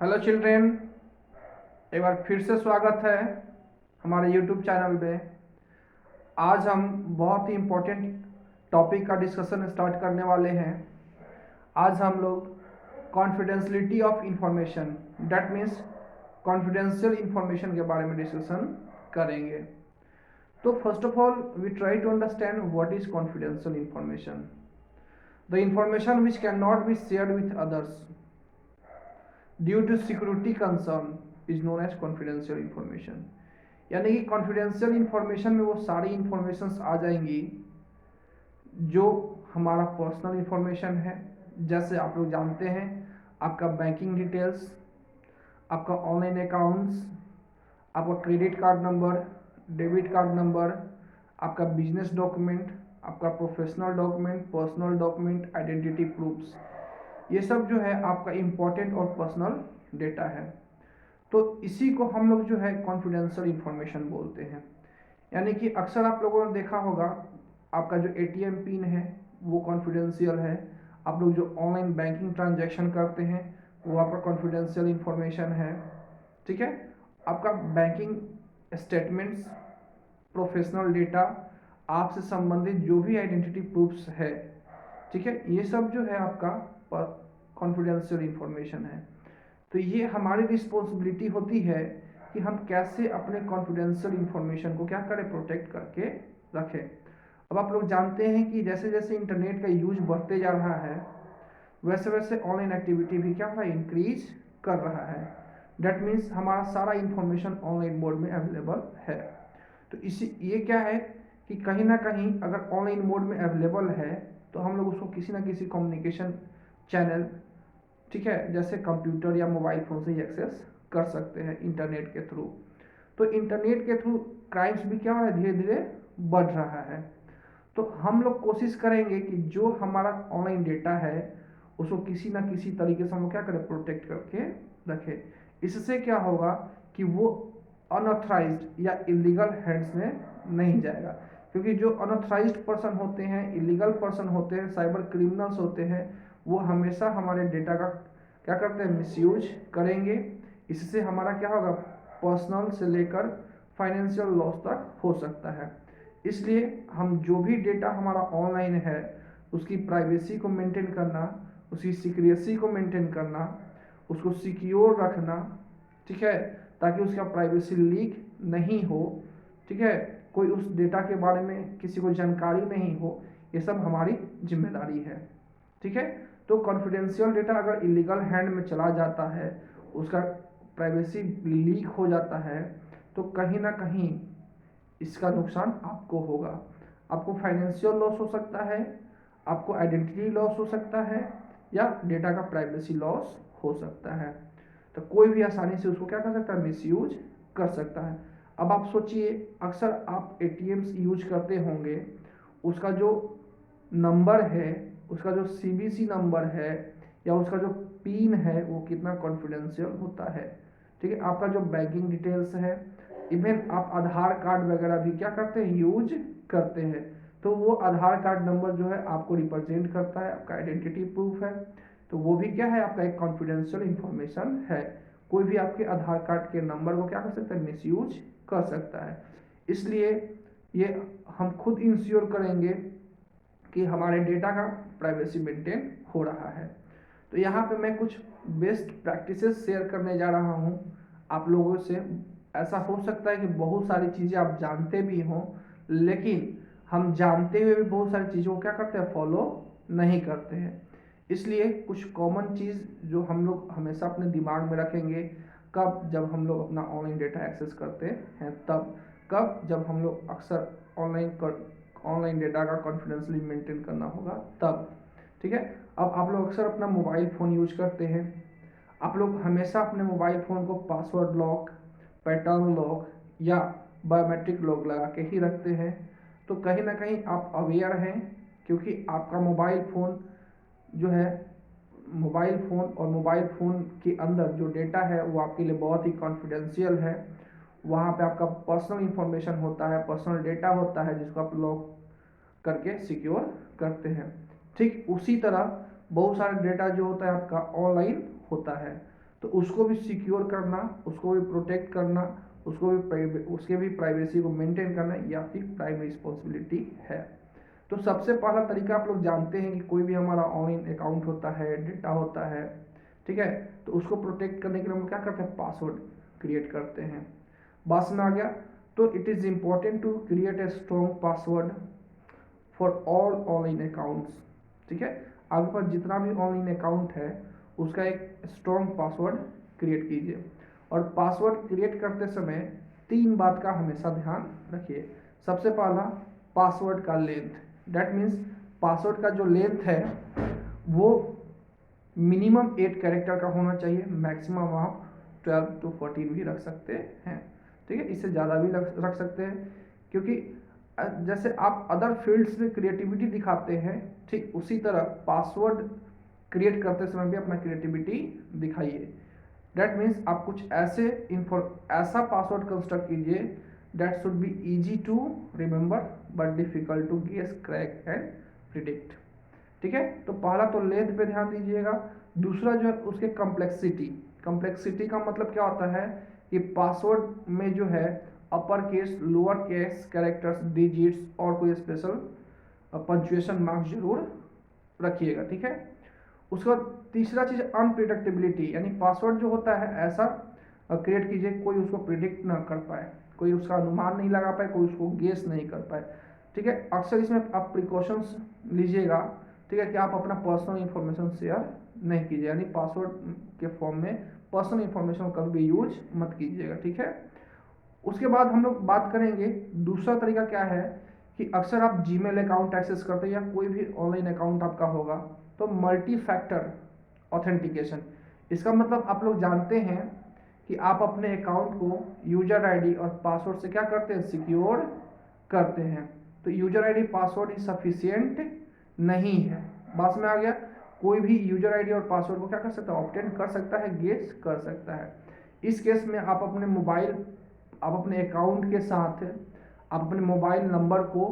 Hello children, एक बार फिर से स्वागत है हमारे यूट्यूब चैनल पे। आज हम बहुत ही इम्पोर्टेंट टॉपिक का डिस्कशन स्टार्ट करने वाले हैं। आज हम लोग confidentiality of information, that means confidential information के बारे में डिस्कशन करेंगे। तो first of all we try to understand what is confidential information. The information which can not be shared with others due to security concern is known as confidential information. यानी कि confidential information में वो सारी informations आ जाएंगी जो हमारा personal information है। जैसे आप लोग जानते हैं, आपका बैंकिंग डिटेल्स, आपका ऑनलाइन अकाउंट्स, आपका credit card number, debit card number, आपका बिजनेस डॉक्यूमेंट, आपका professional document, personal document, identity proofs, ये सब जो है आपका इम्पोर्टेंट और पर्सनल डेटा है। तो इसी को हम लोग जो है कॉन्फिडेंशियल इंफॉर्मेशन बोलते हैं। यानी कि अक्सर आप लोगों ने देखा होगा, आपका जो एटीएम पिन है वो कॉन्फिडेंशियल है। आप लोग जो ऑनलाइन बैंकिंग ट्रांजैक्शन करते हैं वो आपका कॉन्फिडेंशियल इंफॉर्मेशन है। ठीक है, आपका बैंकिंग स्टेटमेंट्स, प्रोफेशनल डेटा, आपसे संबंधित जो भी आइडेंटिटी प्रूफ्स है, ठीक है, ये सब जो है आपका कॉन्फिडेंशियल इंफॉर्मेशन है। तो ये हमारी रिस्पॉन्सिबिलिटी होती है कि हम कैसे अपने कॉन्फिडेंशियल इंफॉर्मेशन को क्या करें, प्रोटेक्ट करके रखें। अब आप लोग जानते हैं कि जैसे जैसे इंटरनेट का यूज बढ़ते जा रहा है वैसे वैसे ऑनलाइन एक्टिविटी भी क्या है, इंक्रीज कर रहा है। डेट मीन्स हमारा सारा इंफॉर्मेशन ऑनलाइन मोड में अवेलेबल है। तो इसी ये क्या है कि कहीं ना कहीं अगर ऑनलाइन मोड में अवेलेबल है तो हम लोग उसको किसी ना किसी कम्युनिकेशन चैनल, ठीक है, जैसे कंप्यूटर या मोबाइल फ़ोन से ही एक्सेस कर सकते हैं इंटरनेट के थ्रू। तो इंटरनेट के थ्रू क्राइम्स भी क्या हो रहा है, धीरे धीरे बढ़ रहा है। तो हम लोग कोशिश करेंगे कि जो हमारा ऑनलाइन डेटा है उसको किसी ना किसी तरीके से हम लोग क्या करें, प्रोटेक्ट करके रखें। इससे क्या होगा कि वो अनऑथराइज्ड या इलीगल हैंड्स में नहीं जाएगा। क्योंकि जो अनऑथराइज्ड पर्सन होते हैं, इलीगल पर्सन होते हैं, साइबर क्रिमिनल्स होते हैं, वो हमेशा हमारे डेटा का क्या करते हैं, मिसयूज करेंगे। इससे हमारा क्या होगा, पर्सनल से लेकर फाइनेंशियल लॉस तक हो सकता है। इसलिए हम जो भी डेटा हमारा ऑनलाइन है उसकी प्राइवेसी को मेंटेन करना, उसकी सीक्रेसी को मेंटेन करना, उसको सिक्योर रखना, ठीक है, ताकि उसका प्राइवेसी लीक नहीं हो, ठीक है, कोई उस डेटा के बारे में किसी को जानकारी नहीं हो, ये सब हमारी जिम्मेदारी है। ठीक है, तो कॉन्फिडेंशियल डेटा अगर इलीगल हैंड में चला जाता है, उसका प्राइवेसी लीक हो जाता है, तो कहीं ना कहीं इसका नुकसान आपको होगा। आपको फाइनेंशियल लॉस हो सकता है, आपको आइडेंटिटी लॉस हो सकता है, या डेटा का प्राइवेसी लॉस हो सकता है। तो कोई भी आसानी से उसको क्या कर सकता है, मिसयूज कर सकता है। अब आप सोचिए, अक्सर आप एटीएम्स यूज करते होंगे, उसका जो नंबर है, उसका जो सीवीसी नंबर है या उसका जो पिन है वो कितना कॉन्फिडेंशियल होता है। ठीक है, आपका जो बैंकिंग डिटेल्स है, इवन आप आधार कार्ड वगैरह भी क्या करते हैं, यूज करते हैं। तो वो आधार कार्ड नंबर जो है आपको रिप्रेजेंट करता है, आपका आइडेंटिटी प्रूफ है। तो वो भी क्या है, आपका एक कॉन्फिडेंशियल इंफॉर्मेशन है। कोई भी आपके आधार कार्ड के नंबर को क्या कर सकता है, मिसयूज कर सकता है। इसलिए ये हम खुद इंश्योर करेंगे कि हमारे डेटा का प्राइवेसी मेंटेन हो रहा है। तो यहाँ पे मैं कुछ बेस्ट प्रैक्टिसेस शेयर करने जा रहा हूँ आप लोगों से। ऐसा हो सकता है कि बहुत सारी चीज़ें आप जानते भी हों, लेकिन हम जानते हुए भी बहुत सारी चीज़ों को क्या करते हैं, फॉलो नहीं करते हैं। इसलिए कुछ कॉमन चीज़ जो हम लोग हमेशा अपने दिमाग में रखेंगे, कब, जब हम लोग अपना ऑनलाइन डेटा एक्सेस करते हैं तब, कब, जब हम लोग अक्सर ऑनलाइन डेटा का कॉन्फिडेंशियली मेंटेन करना होगा तब। ठीक है, अब आप लोग अक्सर अपना मोबाइल फ़ोन यूज करते हैं, आप लोग हमेशा अपने मोबाइल फ़ोन को पासवर्ड लॉक, पैटर्न लॉक या बायोमेट्रिक लॉक लगा के ही रखते हैं। तो कहीं ना कहीं आप अवेयर हैं, क्योंकि आपका मोबाइल फ़ोन जो है, मोबाइल फ़ोन और मोबाइल फ़ोन के अंदर जो डेटा है वो आपके लिए बहुत ही कॉन्फिडेंशियल है। वहाँ पे आपका पर्सनल इंफॉर्मेशन होता है, पर्सनल डेटा होता है, जिसको आप लॉक करके सिक्योर करते हैं। ठीक उसी तरह बहुत सारा डेटा जो होता है आपका ऑनलाइन होता है। तो उसको भी सिक्योर करना, उसको भी प्रोटेक्ट करना, उसके भी प्राइवेसी को मेंटेन करना ये आपकी प्राइमरी रिस्पॉन्सिबिलिटी है। तो सबसे पहला तरीका आप लोग जानते हैं कि कोई भी हमारा ऑनलाइन अकाउंट होता है, डेटा होता है, ठीक है, तो उसको प्रोटेक्ट करने के लिए हम क्या करते हैं, पासवर्ड क्रिएट करते हैं। बस में आ गया। तो it is important to create a strong password for all online accounts, ठीक है। आपके पास जितना भी ऑनलाइन अकाउंट है उसका एक स्ट्रॉन्ग पासवर्ड क्रिएट कीजिए। और पासवर्ड क्रिएट करते समय 3 बात का हमेशा ध्यान रखिए। सबसे पहला, पासवर्ड का लेंथ, डैट मीन्स पासवर्ड का जो लेंथ है वो मिनिमम 8 कैरेक्टर का होना चाहिए, मैक्सिमम आप 12 to 14 भी रख सकते हैं, ठीक है। इससे ज़्यादा भी रख सकते हैं, क्योंकि जैसे आप अदर फील्ड्स में क्रिएटिविटी दिखाते हैं, ठीक उसी तरह पासवर्ड क्रिएट करते समय भी अपना क्रिएटिविटी दिखाइए। डैट मीन्स आप कुछ ऐसा पासवर्ड कंस्ट्रक्ट कीजिए that should be easy to remember but difficult to guess, crack and predict, ठीक है। तो पहला तो लेंथ पे ध्यान दीजिएगा। दूसरा जो है उसके कम्प्लेक्सिटी का मतलब क्या होता है कि पासवर्ड में जो है upper case, lower case characters, digits और कोई स्पेशल पंचुएशन मार्क्स जरूर रखिएगा, ठीक है। उसके बाद तीसरा चीज अनप्रिडिक्टेबिलिटी, यानी पासवर्ड जो होता है ऐसा क्रिएट कीजिए कोई उसको प्रिडिक्ट ना कर पाए, कोई उसका अनुमान नहीं लगा पाए, कोई उसको गेस नहीं कर पाए, ठीक है। अक्सर इसमें आप प्रिकॉशंस लीजिएगा, ठीक है, कि आप अपना पर्सनल इंफॉर्मेशन शेयर नहीं कीजिए, यानी पासवर्ड के फॉर्म में पर्सनल इंफॉर्मेशन कभी भी यूज मत कीजिएगा, ठीक है। उसके बाद हम लोग बात करेंगे दूसरा तरीका क्या है कि अक्सर आप जीमेल अकाउंट एक्सेस करते हैं या कोई भी ऑनलाइन अकाउंट आपका होगा तो मल्टी फैक्टर ऑथेंटिकेशन, इसका मतलब आप लोग जानते हैं कि आप अपने अकाउंट को यूजर आईडी और पासवर्ड से क्या करते हैं, सिक्योर करते हैं। तो यूजर आईडी पासवर्ड ही सफिशियंट नहीं है। बस में आ गया। कोई भी यूजर आईडी और पासवर्ड को क्या कर सकता है, ऑब्टेन कर सकता है, गेस कर सकता है। इस केस में आप अपने अकाउंट के साथ आप अपने मोबाइल नंबर को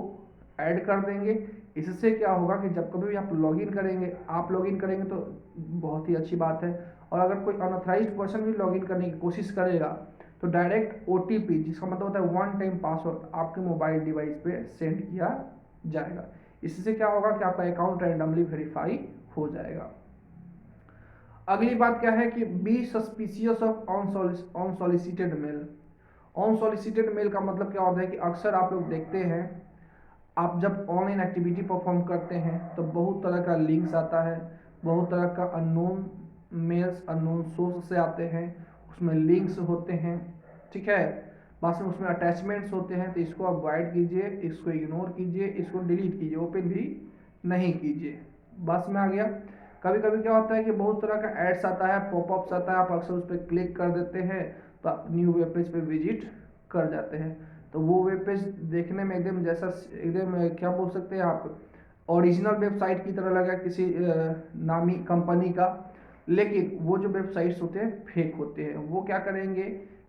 ऐड कर देंगे। इससे क्या होगा कि जब कभी भी आप लॉगिन करेंगे तो बहुत ही अच्छी बात है। और अगर कोई अनऑथराइज्ड पर्सन भी लॉगिन करने की कोशिश करेगा तो डायरेक्ट OTP, जिसका मतलब होता है वन टाइम पासवर्ड, आपके मोबाइल डिवाइस पे सेंड किया जाएगा। इससे क्या होगा कि आपका अकाउंट रैंडमली वेरीफाई हो जाएगा। अगली बात क्या है कि be suspicious of unsolicited mail. Unsolicited mail का मतलब क्या होता है कि अक्सर आप लोग देखते हैं, आप जब ऑनलाइन एक्टिविटी परफॉर्म करते हैं तो बहुत तरह का लिंक्स आता है, बहुत तरह का अननोन मेल्स अननोन सोर्स से आते हैं, उसमें लिंक्स होते हैं, ठीक है, बाद में उसमें अटैचमेंट्स होते हैं। तो इसको अवॉइड कीजिए, इसको इग्नोर कीजिए, इसको डिलीट कीजिए, ओपन भी नहीं कीजिए। बस में आ गया। कभी कभी क्या होता है कि बहुत तरह का एड्स आता है, पॉपअप्स आता है, आप अक्सर उस पर क्लिक कर देते हैं तो आप न्यू वेब पेज पे विजिट कर जाते हैं। तो वो वेब पेज देखने में एकदम क्या बोल सकते हैं आप, ओरिजिनल वेबसाइट की तरह लगा किसी नामी कंपनी का, लेकिन वो जो वेबसाइट्स होते हैं फेक होते हैं। वो क्या करेंगे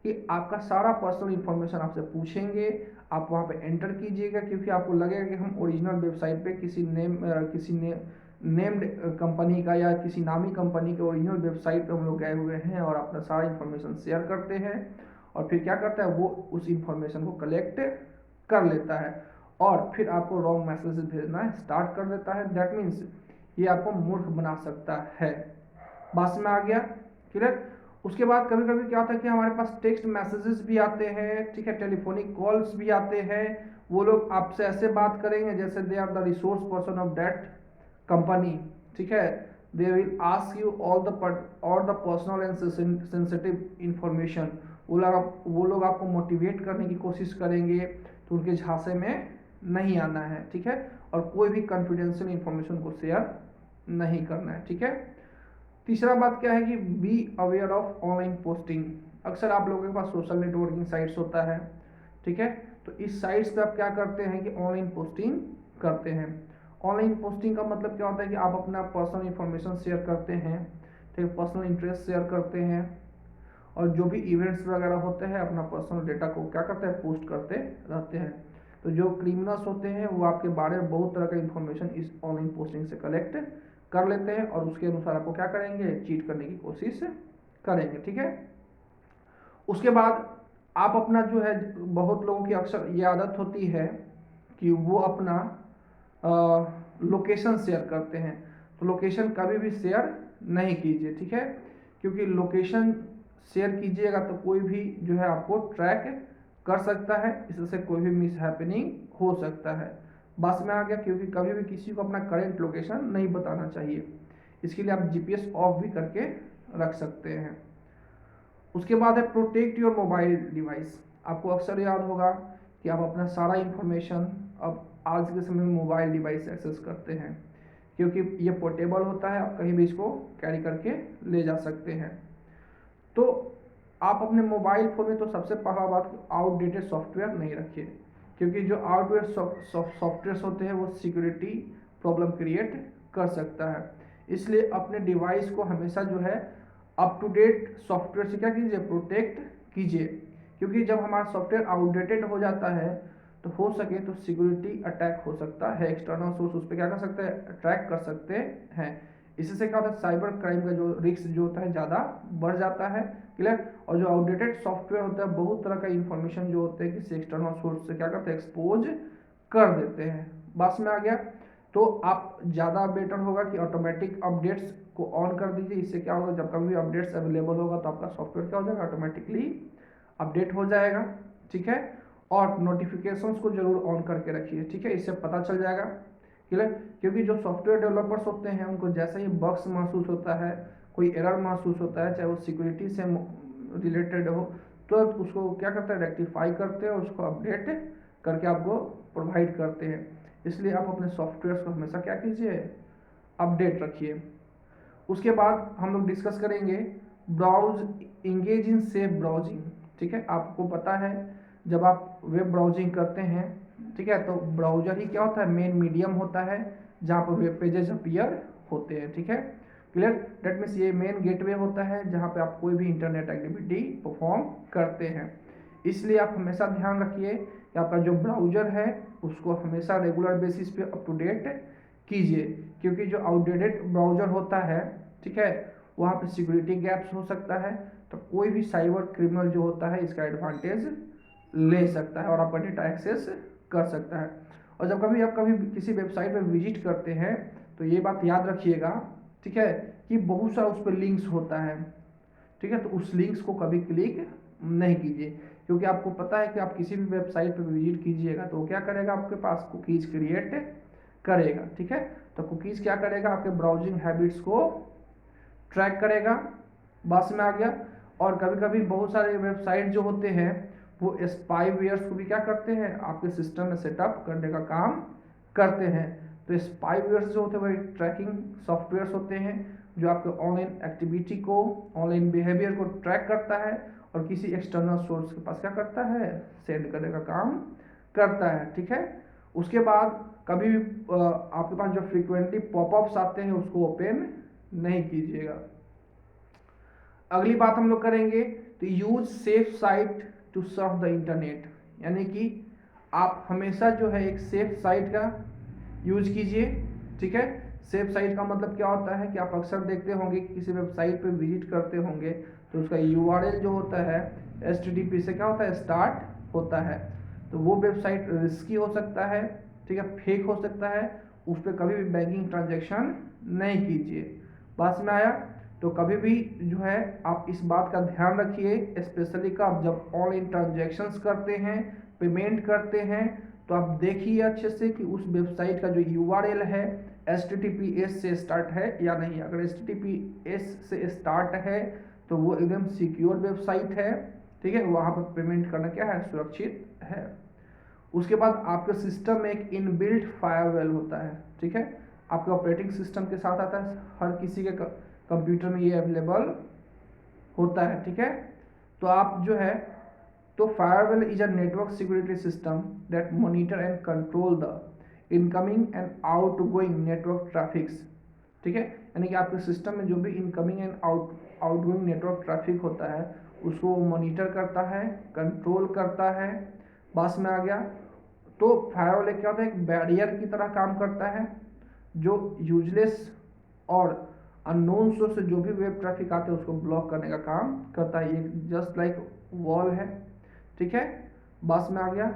कि आपका सारा पर्सनल इंफॉर्मेशन आपसे पूछेंगे, आप वहाँ पे एंटर कीजिएगा, क्योंकि आपको लगेगा कि हम ओरिजिनल वेबसाइट पे किसी नेम्ड कंपनी का या किसी नामी कंपनी के ओरिजिनल वेबसाइट पे हम लोग गए हुए हैं और अपना सारा इंफॉर्मेशन शेयर करते हैं। और फिर क्या करता है, वो उस इंफॉर्मेशन को कलेक्ट कर लेता है और फिर आपको रॉन्ग मैसेज भेजना स्टार्ट कर देता है। दैट मीन्स ये आपको मूर्ख बना सकता है। बात में आ गया, क्लियर। उसके बाद कभी कभी क्या होता है कि हमारे पास टेक्स्ट मैसेजेस भी आते हैं, ठीक है, टेलीफोनिक कॉल्स भी आते हैं। वो लोग आपसे ऐसे बात करेंगे जैसे they are the resource person of that company, ठीक है। They will ask you all the personal and sensitive information. वो लोग आपको मोटिवेट करने की कोशिश करेंगे, तो उनके झांसे में नहीं आना है, ठीक है, और कोई भी कॉन्फिडेंशियल इंफॉर्मेशन को शेयर नहीं करना है, ठीक है। तीसरा बात क्या है कि be aware of online posting. अक्सर आप लोगों के पास सोशल नेटवर्किंग साइट्स होता है, ठीक है, तो इस साइट्स पे आप क्या करते हैं कि ऑनलाइन पोस्टिंग करते हैं। ऑनलाइन पोस्टिंग का मतलब क्या होता है कि आप अपना पर्सनल इंफॉर्मेशन शेयर करते हैं, ठीक है, पर्सनल इंटरेस्ट शेयर करते हैं, और जो भी इवेंट्स वगैरह होते हैं अपना पर्सनल डेटा को क्या करते हैं, पोस्ट करते रहते हैं। तो जो क्रिमिनल्स होते हैं वो आपके बारे में बहुत तरह का इंफॉर्मेशन इस ऑनलाइन पोस्टिंग से कलेक्ट कर लेते हैं और उसके अनुसार आपको क्या करेंगे, चीट करने की कोशिश करेंगे, ठीक है। उसके बाद आप अपना जो है, बहुत लोगों की अक्सर ये आदत होती है कि वो अपना लोकेशन शेयर करते हैं, तो लोकेशन कभी भी शेयर नहीं कीजिए, ठीक है, क्योंकि लोकेशन शेयर कीजिएगा तो कोई भी जो है आपको ट्रैक कर सकता है, इससे कोई भी मिस हैपनिंग हो सकता है। बस में आ गया, क्योंकि कभी भी किसी को अपना करेंट लोकेशन नहीं बताना चाहिए, इसके लिए आप जीपीएस ऑफ भी करके रख सकते हैं। उसके बाद है प्रोटेक्ट योर मोबाइल डिवाइस। आपको अक्सर याद होगा कि आप अपना सारा इंफॉर्मेशन अब आज के समय में मोबाइल डिवाइस एक्सेस करते हैं, क्योंकि ये पोर्टेबल होता है, आप कहीं भी इसको कैरी करके ले जा सकते हैं। तो आप अपने मोबाइल फ़ोन में तो सबसे पहला बात, आउटडेटेड सॉफ्टवेयर नहीं रखिए, क्योंकि जो आउटडेटेड सॉफ्टवेयर होते हैं वो सिक्योरिटी प्रॉब्लम क्रिएट कर सकता है। इसलिए अपने डिवाइस को हमेशा जो है अप टू डेट सॉफ्टवेयर से क्या कीजिए, प्रोटेक्ट कीजिए, क्योंकि जब हमारा सॉफ्टवेयर आउटडेटेड हो जाता है तो हो सके तो सिक्योरिटी अटैक हो सकता है, एक्सटर्नल सोर्स उस पर क्या कर सकते हैं, अटैक कर सकते हैं। इससे क्या होता है, साइबर क्राइम का जो रिस्क जो होता है ज़्यादा बढ़ जाता है, क्लियर। और जो आउटडेटेड सॉफ्टवेयर होता है, बहुत तरह का इंफॉर्मेशन जो होते हैं कि एक्सटर्नल सोर्स से क्या करते हैं, एक्सपोज कर देते हैं। बस में आ गया, तो आप ज़्यादा बेटर होगा कि ऑटोमेटिक अपडेट्स को ऑन कर दीजिए। इससे क्या होगा, जब कभी भी अपडेट्स अवेलेबल होगा तो आपका सॉफ्टवेयर क्या हो जाएगा, ऑटोमेटिकली अपडेट हो जाएगा, ठीक है। और नोटिफिकेशंस को जरूर ऑन करके रखिए, ठीक है, इससे पता चल जाएगा, क्लियर। क्योंकि जो सॉफ्टवेयर डेवलपर्स होते हैं उनको जैसे ही बग्स महसूस होता है, कोई एरर महसूस होता है, चाहे वो सिक्योरिटी से रिलेटेड हो, तो उसको क्या करते हैं, रेक्टिफाई करते हैं, उसको अपडेट करके आपको प्रोवाइड करते हैं। इसलिए आप अपने सॉफ्टवेयर को हमेशा क्या कीजिए, अपडेट रखिए। उसके बाद हम लोग डिस्कस करेंगे browse, engage in safe browsing, ठीक है। आपको पता है जब आप वेब ब्राउजिंग करते हैं, ठीक है, तो ब्राउजर ही क्या होता है, मेन मीडियम होता है जहाँ पर वेब पेजेस अपीयर होते हैं, ठीक है, क्लियर। डेट मीन्स ये मेन गेटवे होता है जहाँ पे आप कोई भी इंटरनेट एक्टिविटी परफॉर्म करते हैं। इसलिए आप हमेशा ध्यान रखिए कि आपका जो ब्राउजर है उसको हमेशा रेगुलर बेसिस पे अप टू डेट कीजिए, क्योंकि जो आउटडेटेड ब्राउजर होता है, ठीक है, वहाँ पे सिक्योरिटी गैप्स हो सकता है, तो कोई भी साइबर क्रिमिनल जो होता है इसका एडवांटेज ले सकता है और आपका डेटा एक्सेस कर सकता है। और जब कभी आप कभी किसी वेबसाइट पर विजिट करते हैं तो ये बात याद रखिएगा, ठीक है, कि बहुत सारा उस पर लिंक्स होता है, ठीक है, तो उस लिंक्स को कभी क्लिक नहीं कीजिए, क्योंकि आपको पता है कि आप किसी भी वेबसाइट पर विजिट कीजिएगा तो वो क्या करेगा, आपके पास कुकीज़ क्रिएट करेगा, ठीक है। तो कुकीज़ क्या करेगा, आपके ब्राउजिंग हैबिट्स को ट्रैक करेगा। बस में आ गया। और कभी कभी बहुत सारे वेबसाइट जो होते हैं वो स्पाईवेयर्स को भी क्या करते हैं, आपके सिस्टम में सेटअप करने का काम करते हैं। तो स्पाईवेयर्स जो होते हैं वही ट्रैकिंग सॉफ्टवेयर्स होते हैं जो आपके ऑनलाइन एक्टिविटी को, ऑनलाइन बिहेवियर को ट्रैक करता है और किसी एक्सटर्नल सोर्स के पास क्या करता है, सेंड करने का काम करता है, ठीक है। उसके बाद कभी भी आपके पास जो फ्रीक्वेंटली पॉपअप्स आते हैं उसको ओपन नहीं कीजिएगा। अगली बात हम लोग करेंगे तो use safe site to surf the internet, यानी कि आप हमेशा जो है एक सेफ साइट का यूज कीजिए, ठीक है। सेफ साइट का मतलब क्या होता है कि आप अक्सर देखते होंगे कि किसी वेबसाइट पे विजिट करते होंगे तो उसका यूआरएल जो होता है HTTP से क्या होता है, स्टार्ट होता है। तो वो वेबसाइट रिस्की हो सकता है, ठीक है, फेक हो सकता है, उस पर कभी भी बैंकिंग ट्रांजेक्शन नहीं कीजिए। पास में आया। तो कभी भी जो है आप इस बात का ध्यान रखिए, स्पेशली का आप जब ऑनलाइन ट्रांजेक्शन्स करते हैं, पेमेंट करते हैं, तो आप देखिए अच्छे से कि उस वेबसाइट का जो यूआरएल है HTTPS से स्टार्ट है या नहीं। अगर HTTPS से स्टार्ट है तो वो एकदम सिक्योर वेबसाइट है, ठीक है, वहाँ पर पेमेंट करना क्या है, सुरक्षित है। उसके बाद आपके सिस्टम में एक इनबिल्ट फायरवॉल होता है, ठीक है, आपके ऑपरेटिंग सिस्टम के साथ आता है, हर किसी के कंप्यूटर में ये अवेलेबल होता है, ठीक है। तो आप जो है, तो firewall is a network security system that monitor and control the incoming and outgoing network traffics, ठीक है, यानी कि आपके सिस्टम में जो भी incoming and outgoing network traffic होता है उसको मॉनिटर करता है, कंट्रोल करता है। बस में आ गया। तो फायरवॉल क्या होता है, एक बैरियर की तरह काम करता है जो यूजलेस और अननोन सोर्स से जो भी वेब ट्रैफिक आता है उसको ब्लॉक करने का काम करता है। ये जस्ट लाइक वॉल है, ठीक है, बस में आ गया।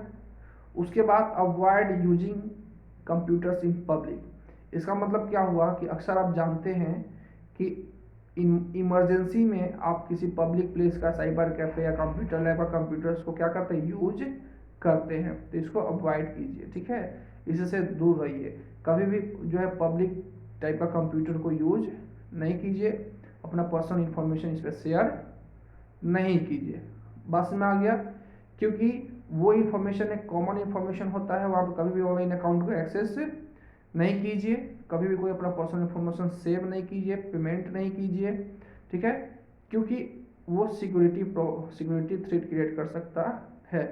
उसके बाद avoid using computers in public. इसका मतलब क्या हुआ कि अक्सर आप जानते हैं कि इमरजेंसी में आप किसी पब्लिक प्लेस का साइबर कैफे या कंप्यूटर लैब का कंप्यूटर्स को क्या करते हैं, यूज करते हैं। तो इसको अवॉइड कीजिए, ठीक है, इससे दूर रहिए। कभी भी जो है पब्लिक टाइप का कंप्यूटर को यूज नहीं कीजिए, अपना पर्सनल इंफॉर्मेशन इस पर शेयर नहीं कीजिए। बस में आ गया, क्योंकि वो इन्फॉर्मेशन एक कॉमन इन्फॉर्मेशन होता है, वहाँ पर कभी भी ऑनलाइन अकाउंट को एक्सेस नहीं कीजिए, कभी भी कोई अपना पर्सनल इन्फॉर्मेशन सेव नहीं कीजिए, पेमेंट नहीं कीजिए, ठीक है, क्योंकि वो सिक्योरिटी थ्रेट क्रिएट कर सकता है।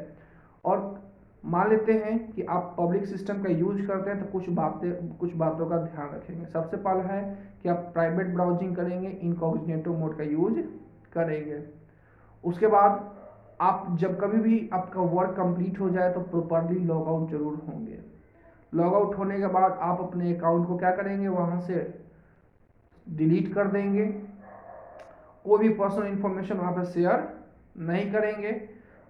और मान लेते हैं कि आप पब्लिक सिस्टम का यूज करते हैं तो कुछ बातों का ध्यान रखेंगे। सबसे पहला है कि आप प्राइवेट ब्राउजिंग करेंगे, इनकॉग्निटो मोड का यूज करेंगे। उसके बाद आप जब कभी भी आपका वर्क कंप्लीट हो जाए तो प्रॉपरली लॉग आउट जरूर होंगे। लॉग आउट होने के बाद आप अपने अकाउंट को क्या करेंगे, वहाँ से डिलीट कर देंगे। कोई भी पर्सनल इन्फॉर्मेशन वहाँ पर शेयर नहीं करेंगे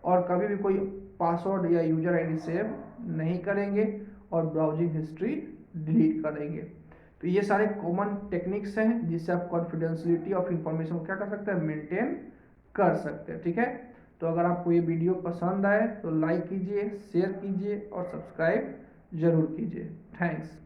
और कभी भी कोई पासवर्ड या यूजर आईडी सेव नहीं करेंगे और ब्राउजिंग हिस्ट्री डिलीट करेंगे। तो ये सारे कॉमन टेक्निक्स हैं जिससे आप कॉन्फिडेंशियलिटी ऑफ इंफॉर्मेशन को क्या कर सकते हैं, मेंटेन कर सकते हैं, ठीक है। तो अगर आपको ये वीडियो पसंद आए तो लाइक कीजिए, शेयर कीजिए और सब्सक्राइब जरूर कीजिए। थैंक्स।